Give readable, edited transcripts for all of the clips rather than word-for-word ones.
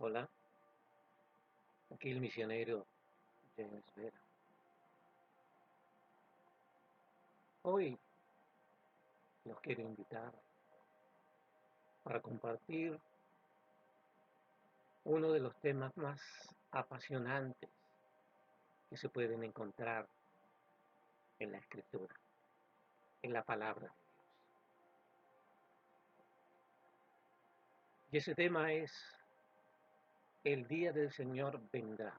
Hola, aquí el misionero James Vera. Hoy los quiero invitar para compartir uno de los temas más apasionantes que se pueden encontrar en la Escritura, en la palabra de Dios. Y ese tema es: el día del Señor vendrá,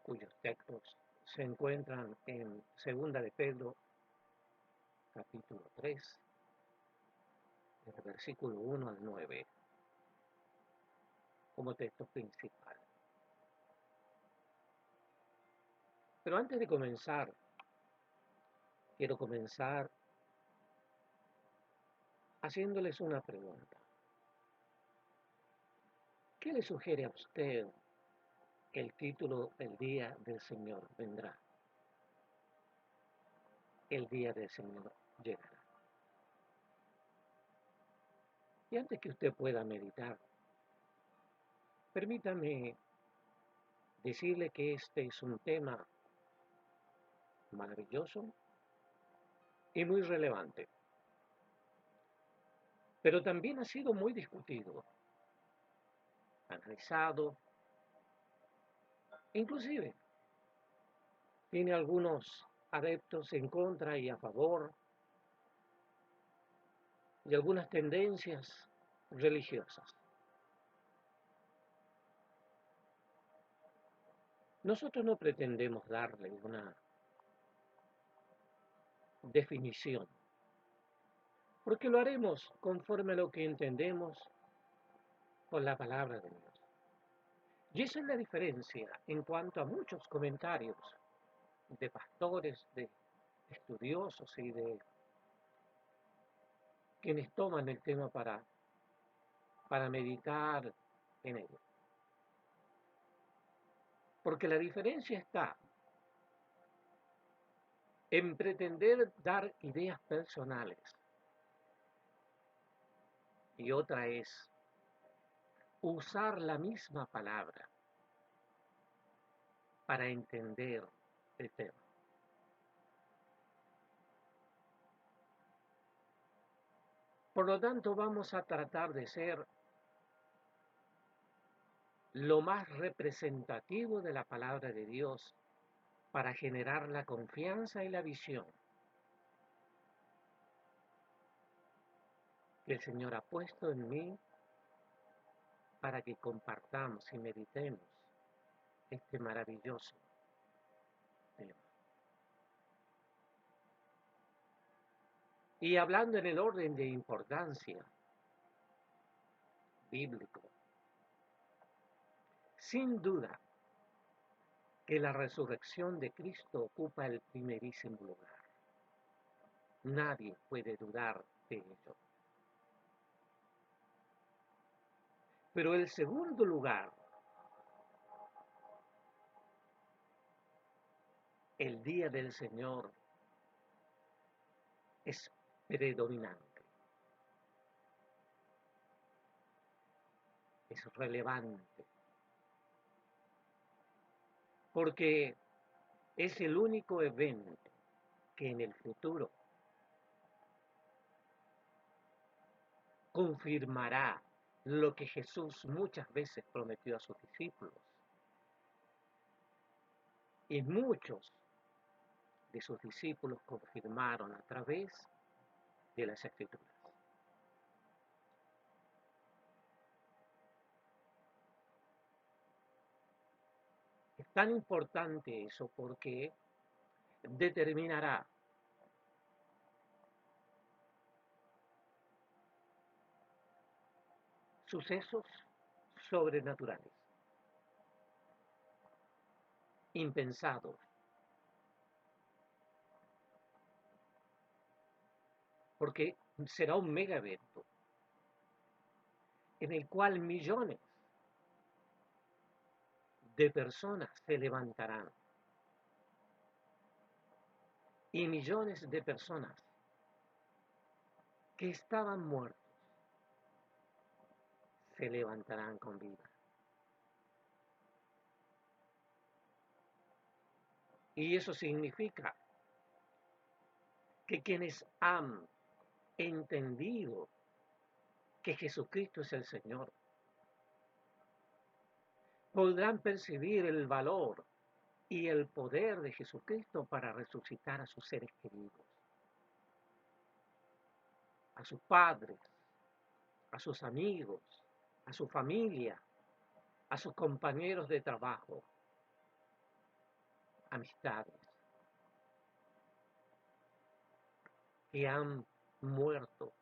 cuyos textos se encuentran en Segunda de Pedro, capítulo 3, del versículo 1 al 9, como texto principal. Pero antes de comenzar, quiero comenzar haciéndoles una pregunta. ¿Qué le sugiere a usted el título El día del Señor vendrá? El día del Señor llegará. Y antes que usted pueda meditar, permítame decirle que este es un tema maravilloso y muy relevante, pero también ha sido muy discutido, analizado, inclusive tiene algunos adeptos en contra y a favor, y algunas tendencias religiosas. Nosotros no pretendemos darle una definición, porque lo haremos conforme a lo que entendemos con la palabra de Dios. Y esa es la diferencia en cuanto a muchos comentarios de pastores, de estudiosos y de quienes toman el tema para meditar en ello. Porque la diferencia está en pretender dar ideas personales y otra es usar la misma palabra para entender el tema. Por lo tanto, vamos a tratar de ser lo más representativo de la palabra de Dios para generar la confianza y la visión que el Señor ha puesto en mí para que compartamos y meditemos este maravilloso tema. Y hablando en el orden de importancia bíblico, sin duda que la resurrección de Cristo ocupa el primerísimo lugar. Nadie puede dudar de ello. Pero el segundo lugar, el día del Señor, es predominante, es relevante, porque es el único evento que en el futuro confirmará lo que Jesús muchas veces prometió a sus discípulos. Y muchos de sus discípulos confirmaron a través de las Escrituras. Es tan importante eso porque determinará sucesos sobrenaturales, impensados, porque será un mega evento en el cual millones de personas se levantarán y millones de personas que estaban muertos se levantarán con vida. Y eso significa que quienes han entendido que Jesucristo es el Señor, podrán percibir el valor y el poder de Jesucristo para resucitar a sus seres queridos, a sus padres, a sus amigos, a su familia, a sus compañeros de trabajo, amistades que han muerto,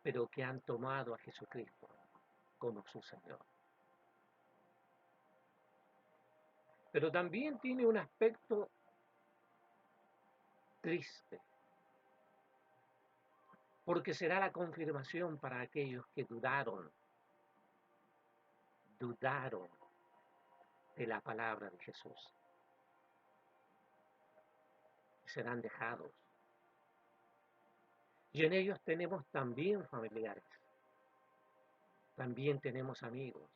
pero que han tomado a Jesucristo como su Señor. Pero también tiene un aspecto triste, porque será la confirmación para aquellos que dudaron de la palabra de Jesús. Serán dejados. Y en ellos tenemos también familiares, también tenemos amigos.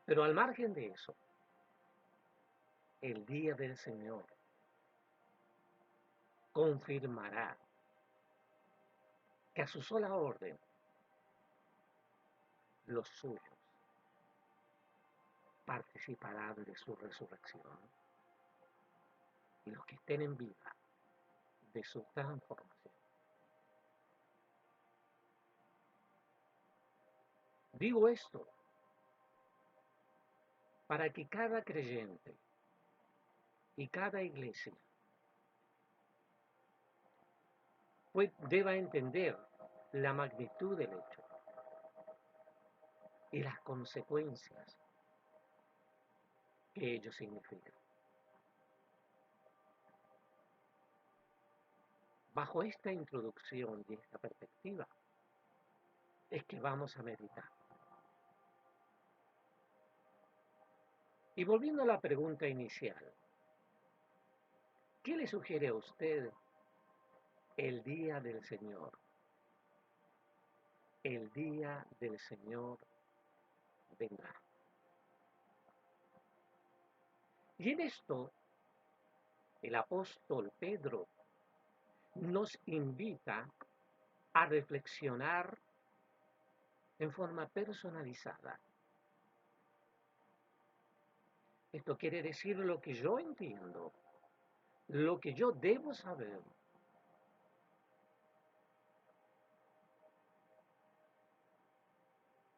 Pero al margen de eso, el día del Señor confirmará que a su sola orden los suyos participarán de su resurrección y los que estén en vida de su transformación. Digo esto para que cada creyente y cada iglesia deba entender la magnitud del hecho y las consecuencias que ello significa. Bajo esta introducción y esta perspectiva es que vamos a meditar. Y volviendo a la pregunta inicial, ¿qué le sugiere a usted el día del Señor? El día del Señor vendrá. Y en esto, el apóstol Pedro nos invita a reflexionar en forma personalizada. Esto quiere decir lo que yo entiendo, lo que yo debo saber.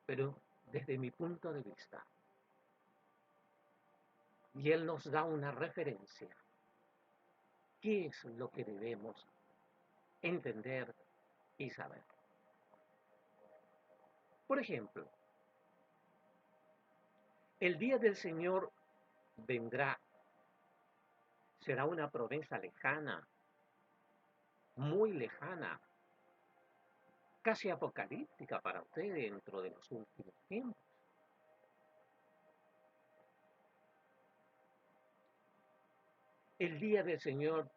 Pero desde mi punto de vista. Y él nos da una referencia. ¿Qué es lo que debemos entender y saber? Por ejemplo, el día del Señor vendrá. Será una promesa lejana, muy lejana, casi apocalíptica para usted dentro de los últimos tiempos. El día del Señor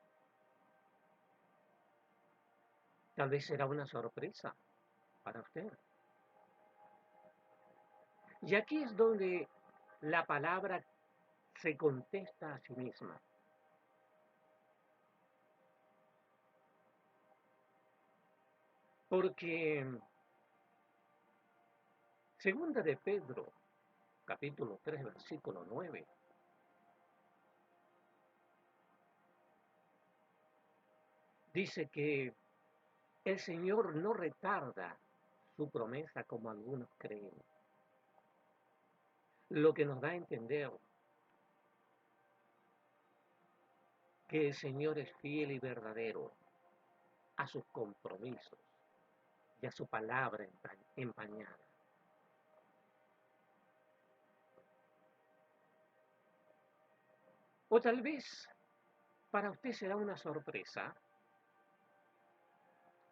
tal vez será una sorpresa para usted. Y aquí es donde la palabra se contesta a sí misma. Porque segunda de Pedro, capítulo 3, versículo 9, dice que el Señor no retarda su promesa como algunos creen, lo que nos da a entender que el Señor es fiel y verdadero a sus compromisos y a su palabra empañada. O tal vez para usted será una sorpresa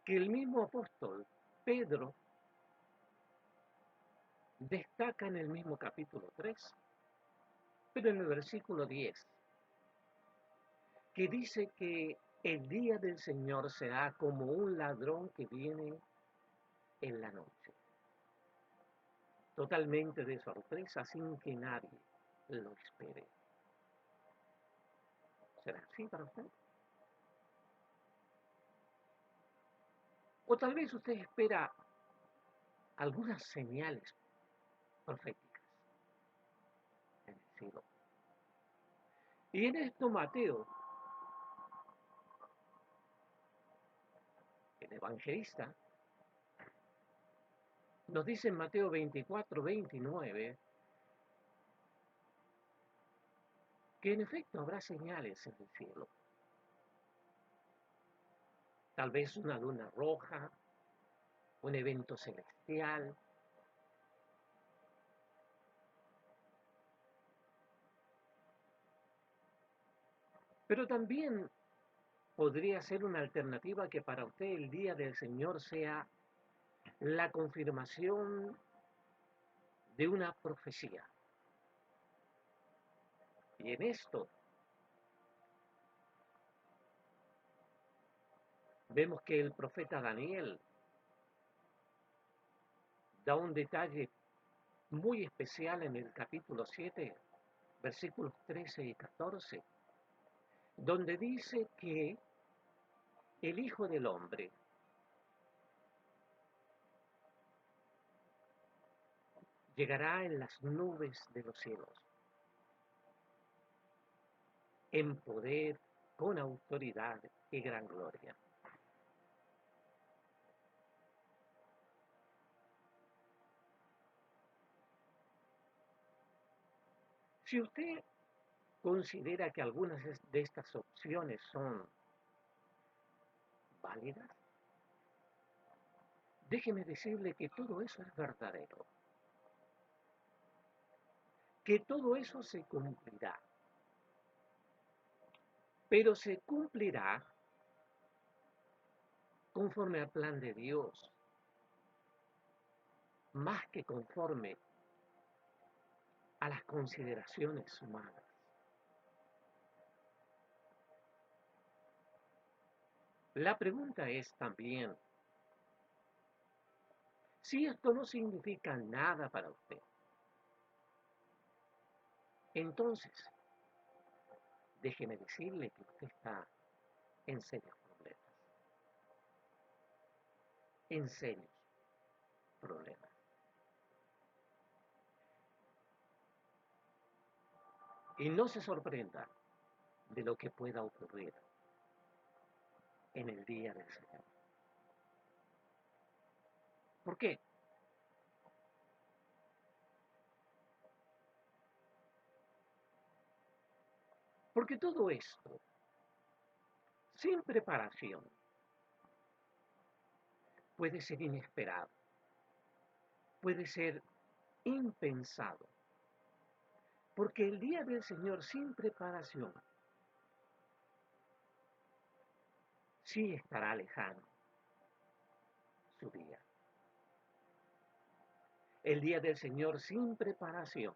que el mismo apóstol Pedro destaca en el mismo capítulo 3, pero en el versículo 10, que dice que el día del Señor será como un ladrón que viene en la noche, totalmente de sorpresa, sin que nadie lo espere. ¿Será así para usted? O tal vez usted espera algunas señales proféticas en el cielo. Y en esto Mateo, el evangelista, nos dice en Mateo 24, 29, que en efecto habrá señales en el cielo. Tal vez una luna roja, un evento celestial, pero también podría ser una alternativa que para usted el día del Señor sea la confirmación de una profecía. Y en esto vemos que el profeta Daniel da un detalle muy especial en el capítulo 7, versículos 13 y 14, donde dice que el Hijo del Hombre llegará en las nubes de los cielos, en poder, con autoridad y gran gloria. Si usted considera que algunas de estas opciones son válidas, déjeme decirle que todo eso es verdadero, que todo eso se cumplirá, pero se cumplirá conforme al plan de Dios, más que conforme a las consideraciones humanas. La pregunta es también, si esto no significa nada para usted, entonces déjeme decirle que usted está en serios problemas, en serios problemas. Y no se sorprenda de lo que pueda ocurrir en el día del Señor. ¿Por qué? Porque todo esto, sin preparación, puede ser inesperado, puede ser impensado, porque el día del Señor sin preparación sí estará lejano su día. El día del Señor sin preparación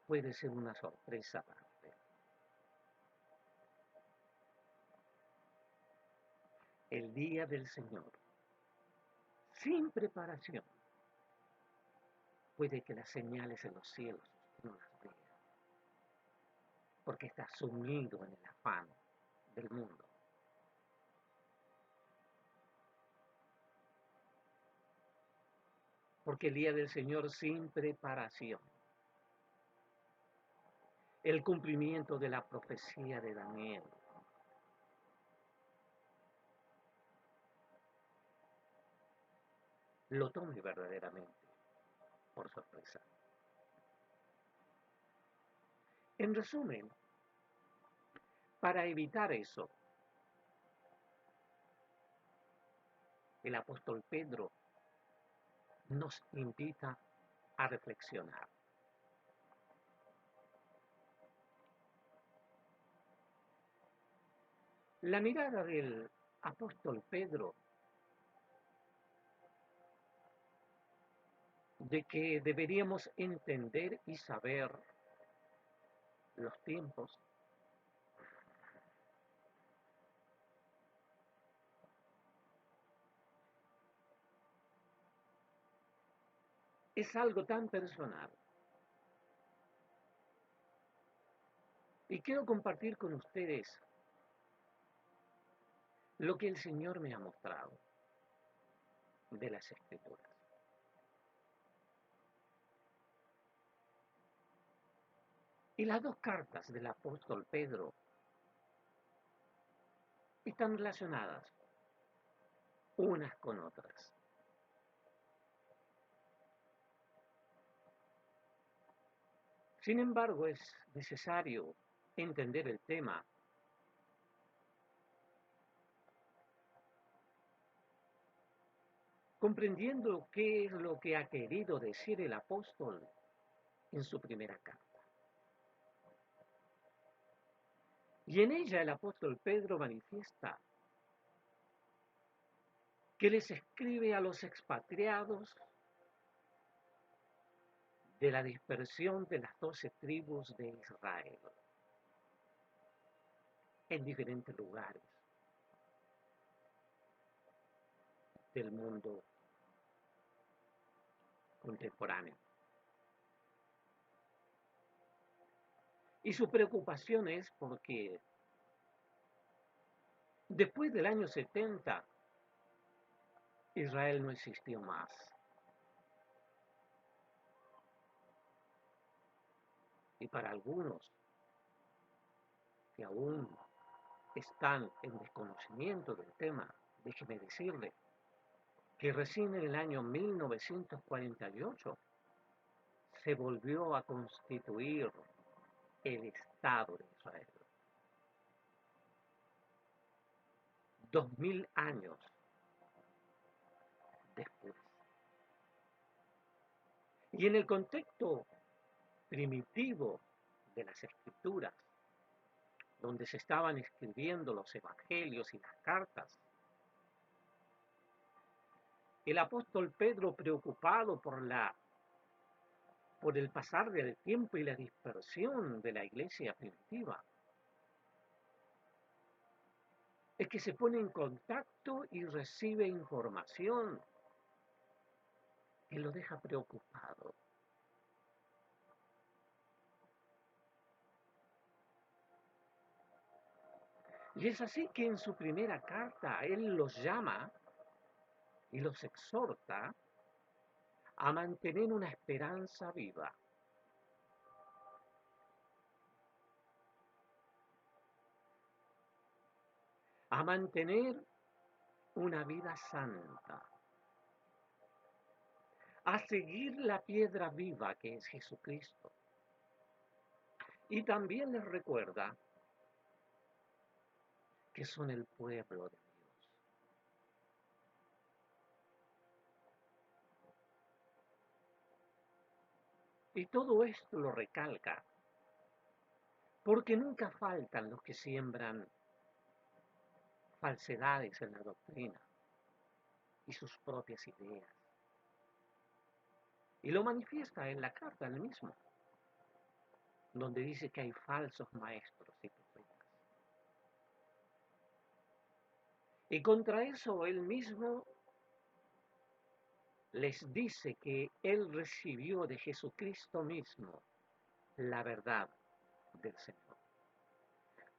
puede ser una sorpresa para usted. El día del Señor sin preparación puede que las señales en los cielos usted no las vea, porque está sumido en el afán del mundo. Porque el día del Señor sin preparación, el cumplimiento de la profecía de Daniel, lo tome verdaderamente por sorpresa. En resumen, para evitar eso, el apóstol Pedro nos invita a reflexionar. La mirada del apóstol Pedro de que deberíamos entender y saber los tiempos es algo tan personal. Y quiero compartir con ustedes lo que el Señor me ha mostrado de las Escrituras. Y las dos cartas del apóstol Pedro están relacionadas unas con otras. Sin embargo, es necesario entender el tema comprendiendo qué es lo que ha querido decir el apóstol en su primera carta. Y en ella el apóstol Pedro manifiesta que les escribe a los expatriados de la dispersión de las 12 tribus de Israel en diferentes lugares del mundo contemporáneo. Y su preocupación es porque después del año 70 Israel no existió más. Y para algunos que aún están en desconocimiento del tema, déjeme decirle que recién en el año 1948 se volvió a constituir el Estado de Israel. 2000 años después. Y en el contexto primitivo de las Escrituras, donde se estaban escribiendo los evangelios y las cartas, el apóstol Pedro, preocupado por el pasar del tiempo y la dispersión de la iglesia primitiva, es que se pone en contacto y recibe información que lo deja preocupado. Y es así que en su primera carta él los llama y los exhorta a mantener una esperanza viva, a mantener una vida santa, a seguir la piedra viva que es Jesucristo. Y también les recuerda que son el pueblo de Dios. Y todo esto lo recalca porque nunca faltan los que siembran falsedades en la doctrina y sus propias ideas. Y lo manifiesta en la carta él mismo, donde dice que hay falsos maestros y profetas. Y contra eso él mismo les dice que él recibió de Jesucristo mismo la verdad del Señor.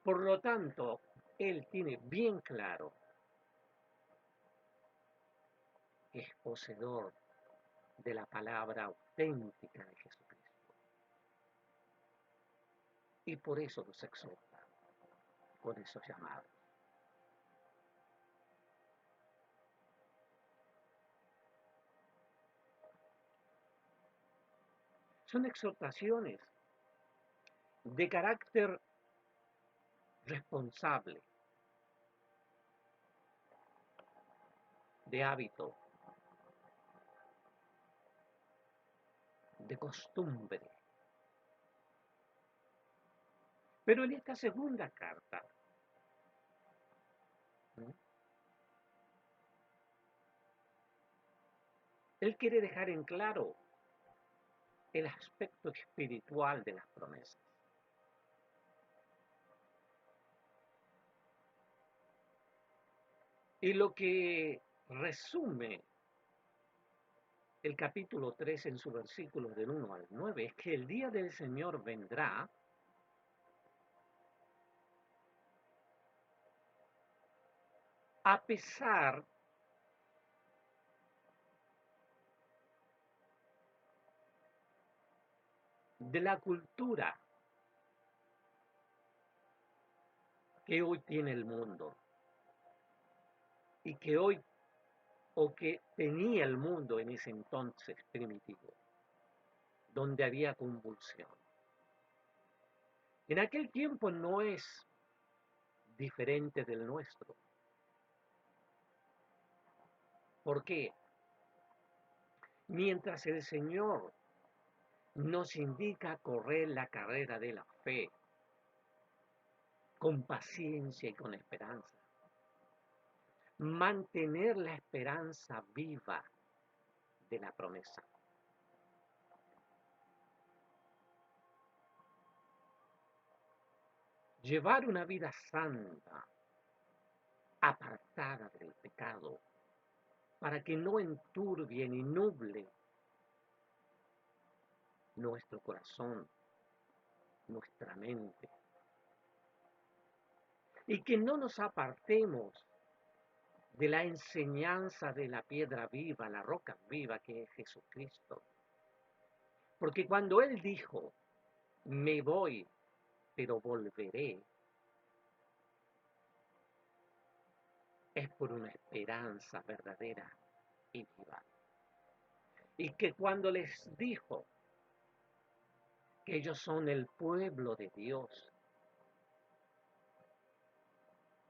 Por lo tanto, él tiene bien claro que es poseedor de la palabra auténtica de Jesucristo. Y por eso los exhorta con esos llamados. Son exhortaciones de carácter responsable, de hábito, de costumbre. Pero en esta segunda carta, ¿no?, él quiere dejar en claro el aspecto espiritual de las promesas. Y lo que resume el capítulo 3 en su versículo del 1 al 9 es que el día del Señor vendrá a pesar de la cultura que hoy tiene el mundo y que hoy o que tenía el mundo en ese entonces primitivo, donde había convulsión. En aquel tiempo no es diferente del nuestro. ¿Por qué? Mientras el Señor nos indica correr la carrera de la fe con paciencia y con esperanza, mantener la esperanza viva de la promesa. Llevar una vida santa, apartada del pecado, para que no enturbie ni nuble nuestro corazón, nuestra mente, y que no nos apartemos de la enseñanza de la piedra viva, la roca viva que es Jesucristo. Porque cuando Él dijo, me voy, pero volveré, es por una esperanza verdadera y viva. Y que cuando les dijo que ellos son el pueblo de Dios,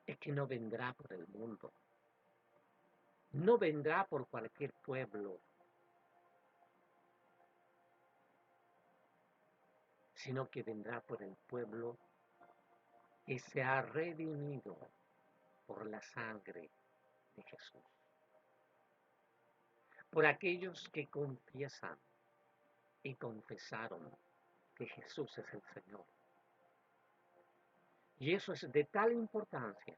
es que no vendrá por el mundo, no vendrá por cualquier pueblo, sino que vendrá por el pueblo que se ha redimido por la sangre de Jesús, por aquellos que confiesan y confesaron que Jesús es el Señor. Y eso es de tal importancia,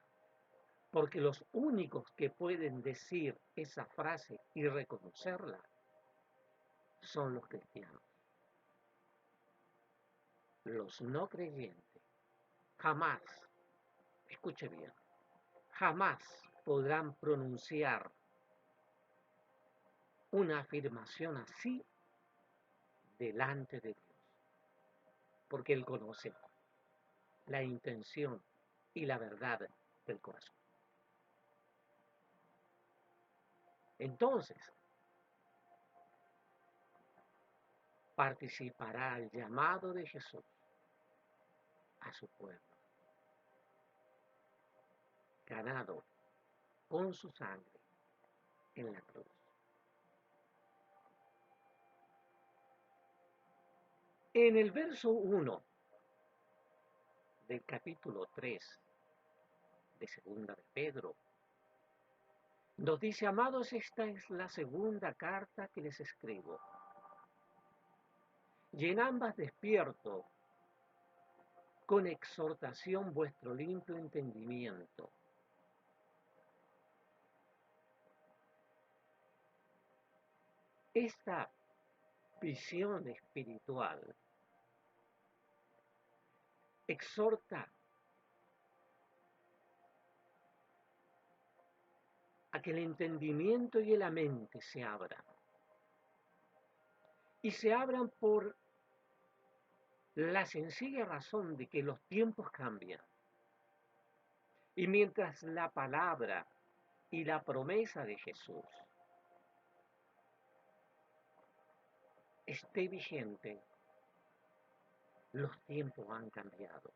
porque los únicos que pueden decir esa frase y reconocerla son los cristianos. Los no creyentes jamás, escuche bien, jamás podrán pronunciar una afirmación así delante de Dios, porque Él conoce la intención y la verdad del corazón. Entonces, participará el llamado de Jesús a su pueblo, ganado con su sangre en la cruz. En el verso 1 del capítulo 3 de Segunda de Pedro, nos dice, amados, esta es la segunda carta que les escribo, y en ambas despierto con exhortación vuestro limpio entendimiento. Esta visión espiritual exhorta a que el entendimiento y la mente se abran. Y se abran por la sencilla razón de que los tiempos cambian. Y mientras la palabra y la promesa de Jesús esté vigente, los tiempos han cambiado.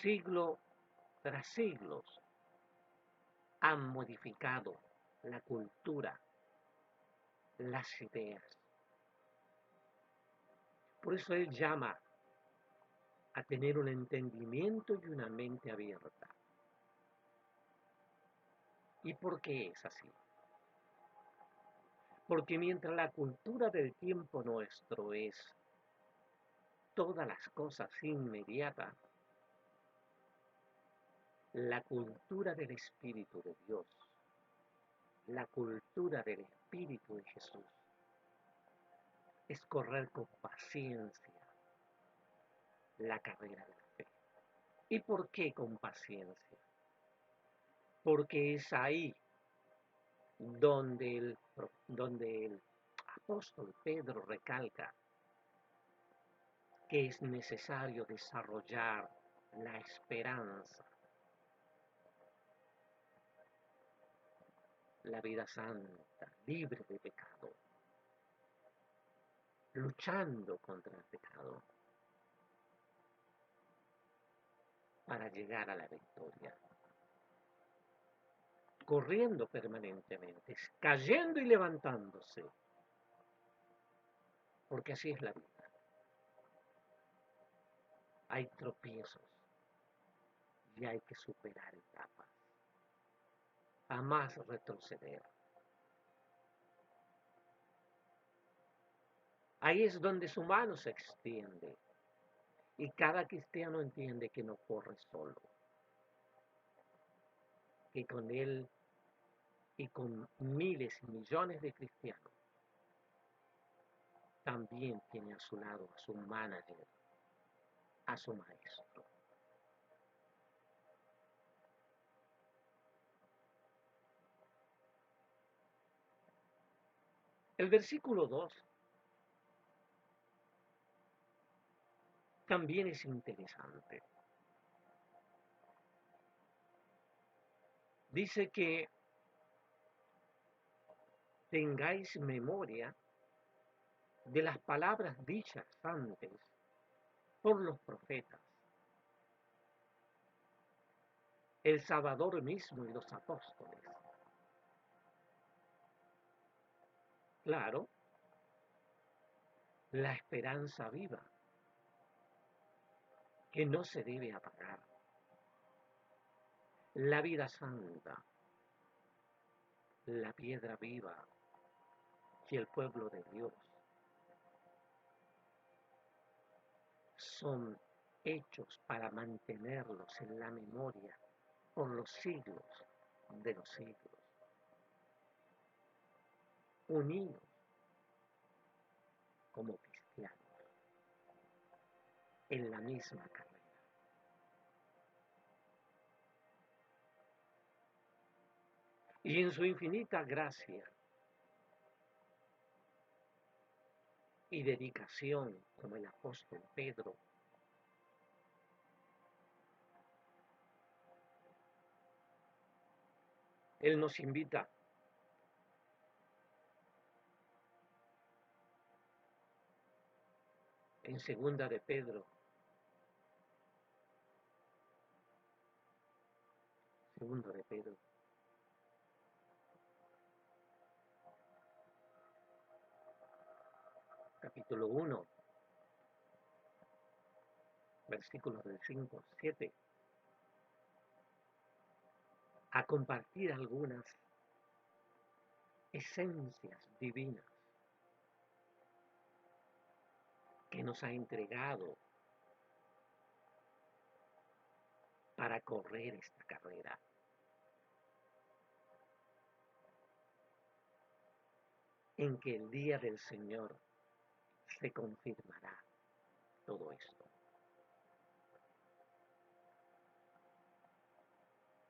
Siglo tras siglos han modificado la cultura, las ideas. Por eso Él llama a tener un entendimiento y una mente abierta. ¿Y por qué es así? Porque mientras la cultura del tiempo nuestro es todas las cosas inmediatas, La cultura del Espíritu de Dios, la cultura del Espíritu de Jesús, es correr con paciencia la carrera de la fe. ¿Y por qué con paciencia? Porque es ahí donde el apóstol Pedro recalca que es necesario desarrollar la esperanza, la vida santa, libre de pecado, luchando contra el pecado para llegar a la victoria, corriendo permanentemente, cayendo y levantándose, porque así es la vida. Hay tropiezos y hay que superar etapas, jamás retroceder. Ahí es donde su mano se extiende y cada cristiano entiende que no corre solo, que con él y con miles y millones de cristianos también tiene a su lado a su manager, a su maestro. El versículo 2 también es interesante. Dice que tengáis memoria de las palabras dichas antes por los profetas, el Salvador mismo y los apóstoles. Claro, la esperanza viva, que no se debe apagar. La vida santa, la piedra viva y el pueblo de Dios son hechos para mantenerlos en la memoria por los siglos de los siglos, unidos como cristianos en la misma carrera. Y en su infinita gracia y dedicación, como el apóstol Pedro, él nos invita en segunda de Pedro, segundo de Pedro, capítulo 1, versículos del 5 al 7, a compartir algunas esencias divinas que nos ha entregado para correr esta carrera. En que el día del Señor se confirmará todo esto.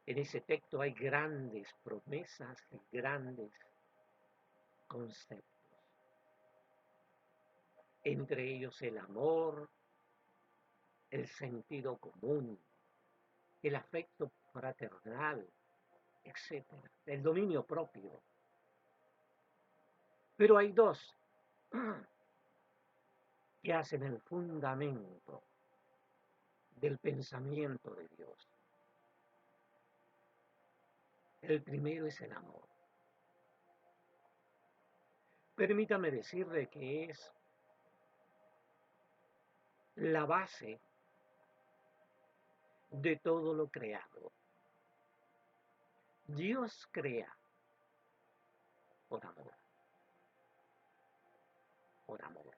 En ese texto hay grandes promesas y grandes conceptos. Entre ellos el amor, el sentido común, el afecto fraternal, etcétera, el dominio propio. Pero hay dos que hacen el fundamento del pensamiento de Dios. El primero es el amor. Permítame decirle que es la base de todo lo creado. Dios crea por amor, por amor.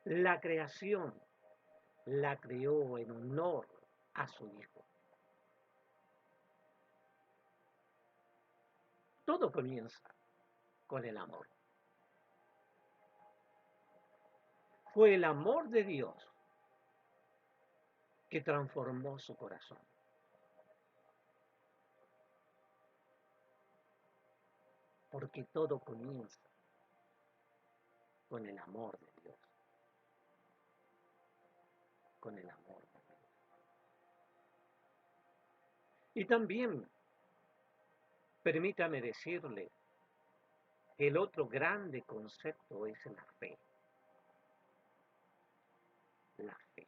La creación la creó en honor a su Hijo. Todo comienza con el amor. Fue el amor de Dios que transformó su corazón. Porque todo comienza con el amor de Dios. Con el amor de Dios. Y también, permítame decirle, que el otro grande concepto es la fe. La fe.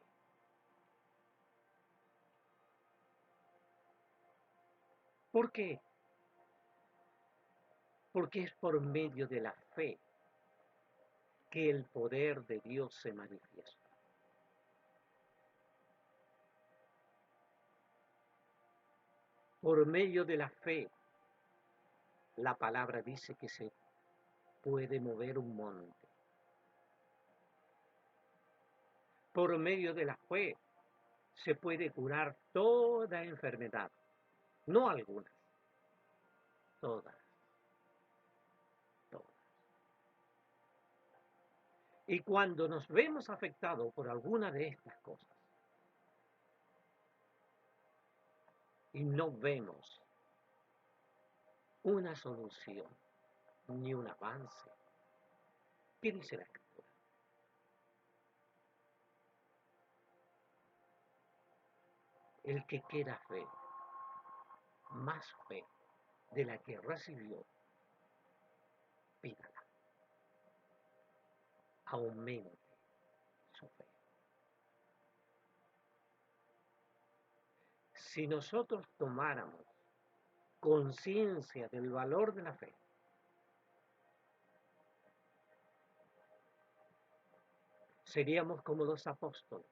¿Por qué? Porque es por medio de la fe que el poder de Dios se manifiesta. Por medio de la fe, la palabra dice que se puede mover un monte. Por medio de la fe se puede curar toda enfermedad, no algunas, todas, todas. Y cuando nos vemos afectados por alguna de estas cosas y no vemos una solución ni un avance, ¿qué dice la Escritura? El que quiera fe, más fe de la que recibió, pídala, aumente su fe. Si nosotros tomáramos conciencia del valor de la fe, seríamos como los apóstoles,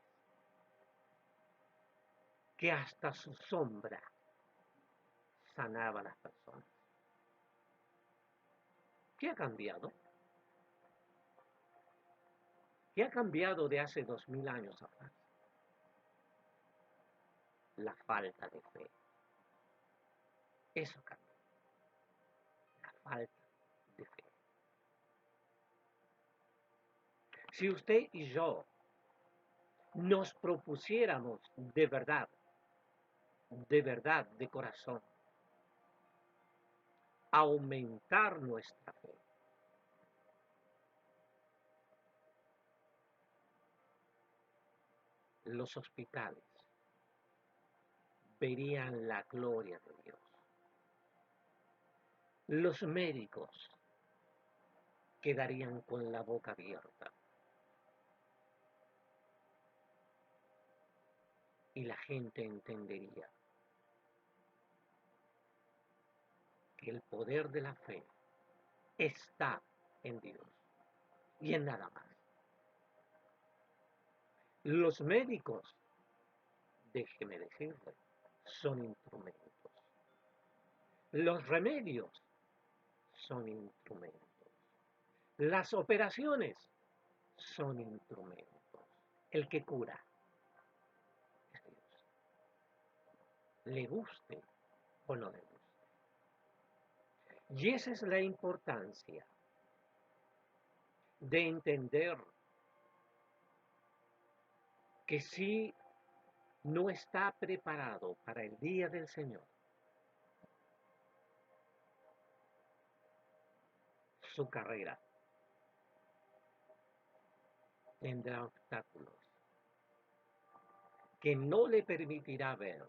que hasta su sombra sanaba a las personas. ¿Qué ha cambiado? ¿Qué ha cambiado de hace 2000 años atrás? La falta de fe. Eso cambió, la falta de fe. Si usted y yo nos propusiéramos de verdad, de corazón, aumentar nuestra fe, los hospitales verían la gloria de Dios. Los médicos quedarían con la boca abierta y la gente entendería que el poder de la fe está en Dios y en nada más. Los médicos, déjeme decirle, son instrumentos. Los remedios son instrumentos. Las operaciones son instrumentos. El que cura es Dios. Le guste o no le guste. Y esa es la importancia de entender que si no está preparado para el día del Señor, su carrera tendrá obstáculos que no le permitirá ver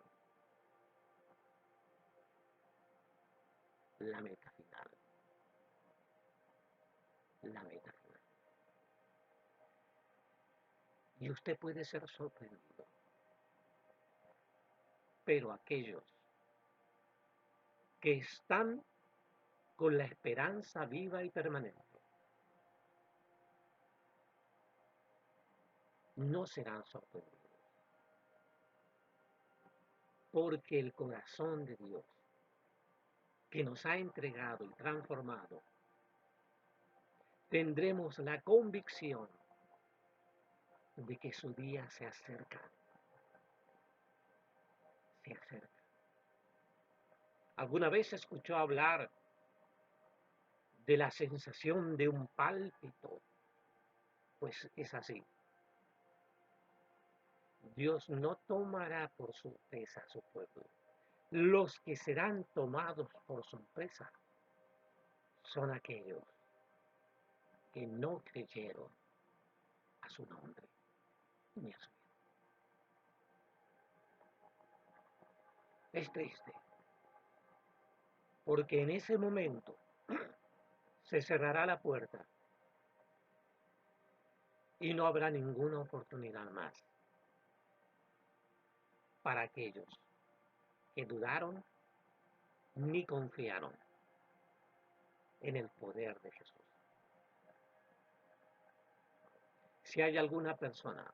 la meta final. La meta final. Y usted puede ser sorprendido, pero aquellos que están con la esperanza viva y permanente no serán sorprendidos, porque el corazón de Dios que nos ha entregado y transformado, tendremos la convicción de que su día se acerca. se acerca. ¿Alguna vez escuchó hablar de la sensación de un pálpito? Pues es así. Dios no tomará por sorpresa a su pueblo. Los que serán tomados por sorpresa son aquellos que no creyeron a su nombre ni a su vida. Es triste, porque en ese momento se cerrará la puerta y no habrá ninguna oportunidad más para aquellos que dudaron ni confiaron en el poder de Jesús. Si hay alguna persona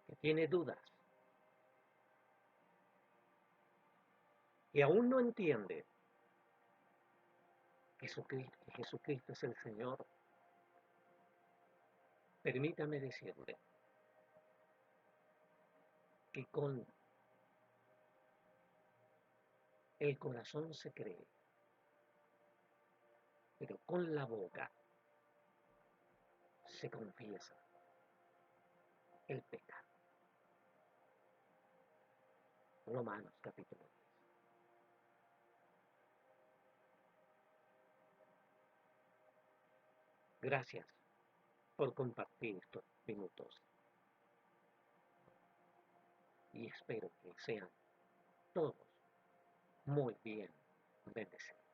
que tiene dudas, que aún no entiende que Jesucristo es el Señor, permítame decirle que con el corazón se cree, pero con la boca se confiesa el pecado. Romanos capítulo 10. Gracias por compartir estos minutos y espero que sean todos muy bien bendecidos.